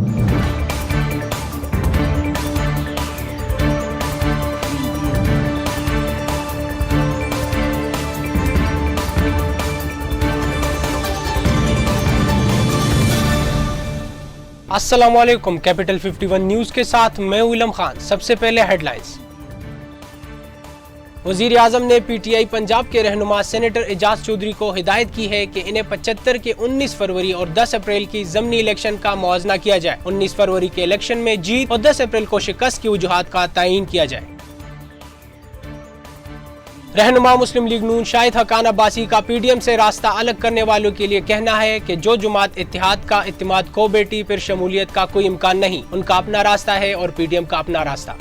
अस्सलाम वालेकुम। Capital 51 news के साथ मैं उलम खान। सबसे पहले हेडलाइंस। वजीर आजम ने पीटीआई पंजाब के रहनुमा सेनेटर एजाज चौधरी को हिदायत की है कि इन्हें 75 के 19 फरवरी और 10 अप्रैल की ज़मीनी इलेक्शन का मुआवजा किया जाए। 19 फरवरी के इलेक्शन में जीत और 10 अप्रैल को शिकस्त की वजूहात का तयन किया जाए। रहनुमा मुस्लिम लीग नून शाहिद हकान अब्बासी का पीडीएम से रास्ता अलग करने वालों के लिए कहना है कि जो जमात इत्तेहाद का इत्तेमाद को बेटी फिर शमूलियत का कोई इम्कान नहीं। उनका अपना रास्ता है और पीडीएम का अपना रास्ता।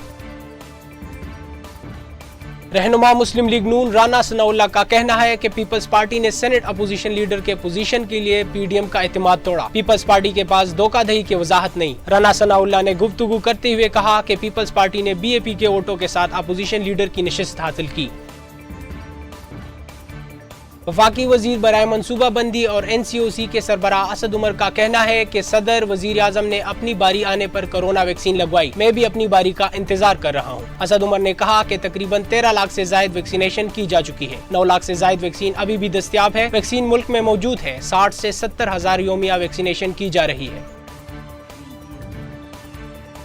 रहनुमा मुस्लिम लीग नून राना सनाउल्लाह का कहना है कि पीपल्स पार्टी ने सेनेट अपोजिशन लीडर के पोजीशन के लिए पीडीएम का इत्तेमाद तोड़ा। पीपल्स पार्टी के पास धोखाधड़ी की वजाहत नहीं। राना सनाउल्लाह ने गुफ्तगू करते हुए कहा कि पीपल्स पार्टी ने बीएपी के वोटों के साथ अपोजिशन लीडर की नशिस्त हासिल की। वफाकी वजीर बराए मनसूबाबंदी और एनसीओसी के सरबराह असद उमर का कहना है कि सदर वजीर आजम ने अपनी बारी आने पर कोरोना वैक्सीन लगवाई। मैं भी अपनी बारी का इंतजार कर रहा हूँ। असद उमर ने कहा कि तकरीबन 13 लाख से जायद वैक्सीनेशन की जा चुकी है। 9 लाख से जायद वैक्सीन अभी भी दस्तयाब है। वैक्सीन मुल्क में मौजूद है। 60 से 70 हजार योमिया वैक्सीनेशन की जा रही है।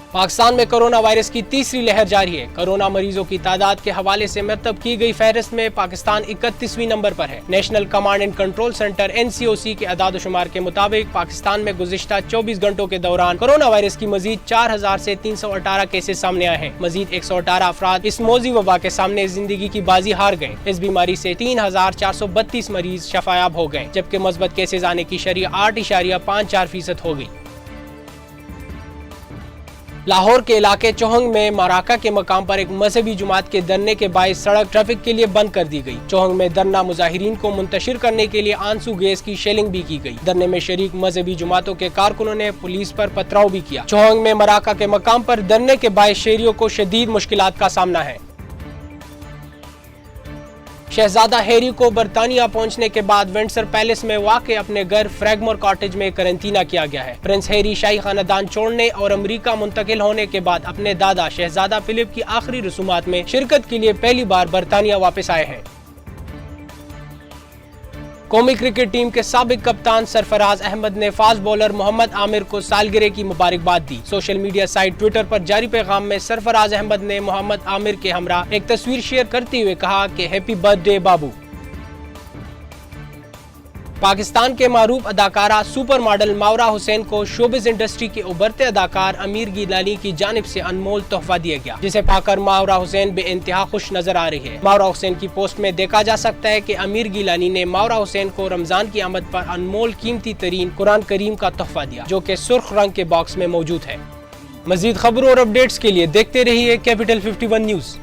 पाकिस्तान में कोरोना वायरस की तीसरी लहर जारी है। कोरोना मरीजों की तादाद के हवाले से मरतब की गई फहरिस्त में पाकिस्तान 31वें नंबर पर है। National command and control centre NCOC के अदाद शुमार के मुताबिक पाकिस्तान में गुज़िश्ता 24 घंटों के दौरान कोरोना वायरस की मजीद 4000 से 318 केसेस सामने आए हैं। मजीद 118 अफराद इस मौजी वबा के सामने जिंदगी की बाजी हार गए। इस बीमारी से 3432 मरीज शफायाब हो गए, जबकि मस्बत केसेज आने की शरह 8.54% हो गई। लाहौर के इलाके चौहंग में मराका के मकाम पर एक मजहबी जमात के धरने के बायस सड़क ट्रैफिक के लिए बंद कर दी गई। चौहंग में धरना मुजाहिरीन को मुंतशिर करने के लिए आंसू गैस की शेलिंग भी की गई। धरने में शरीक मजहबी जमातों के कारकुनों ने पुलिस पर पथराव भी किया। चौहंग में मराका के मकाम पर धरने के बायस शहरियों को शदीद मुश्किलात का सामना है। शहजादा हैरी को बरतानिया पहुंचने के बाद विंडसर पैलेस में वाक़ अपने घर फ्रैगमोर कॉटेज में करंटीना किया गया है। प्रिंस हैरी शाही खानदान छोड़ने और अमेरिका मुंतकिल होने के बाद अपने दादा शहजादा फिलिप की आखिरी रसूमात में शिरकत के लिए पहली बार बरतानिया वापस आए हैं। कौमी क्रिकेट टीम के साबिक कप्तान सरफराज अहमद ने फास्ट बॉलर मोहम्मद आमिर को सालगिरह की मुबारकबाद दी। सोशल मीडिया साइट ट्विटर पर जारी पैगाम में सरफराज अहमद ने मोहम्मद आमिर के हमरा एक तस्वीर शेयर करते हुए कहा कि हैप्पी बर्थडे बाबू। पाकिस्तान के मारूफ अदाकारा सुपर मॉडल मावरा हुसैन को शोबिज इंडस्ट्री के उभरते अदाकार अमीर गिलानी की जानिब से अनमोल तोहफा दिया गया, जिसे पाकर मावरा हुसैन बेइंतहा खुश नजर आ रही है। मावरा हुसैन की पोस्ट में देखा जा सकता है कि अमीर गिलानी ने मावरा हुसैन को रमजान की आमद पर अनमोल कीमती तरीन कुरान करीम का तोहफा दिया, जो कि सुर्ख रंग के बॉक्स में मौजूद है। मजीद खबरों और अपडेट्स के लिए देखते रहिए कैपिटल 51 न्यूज।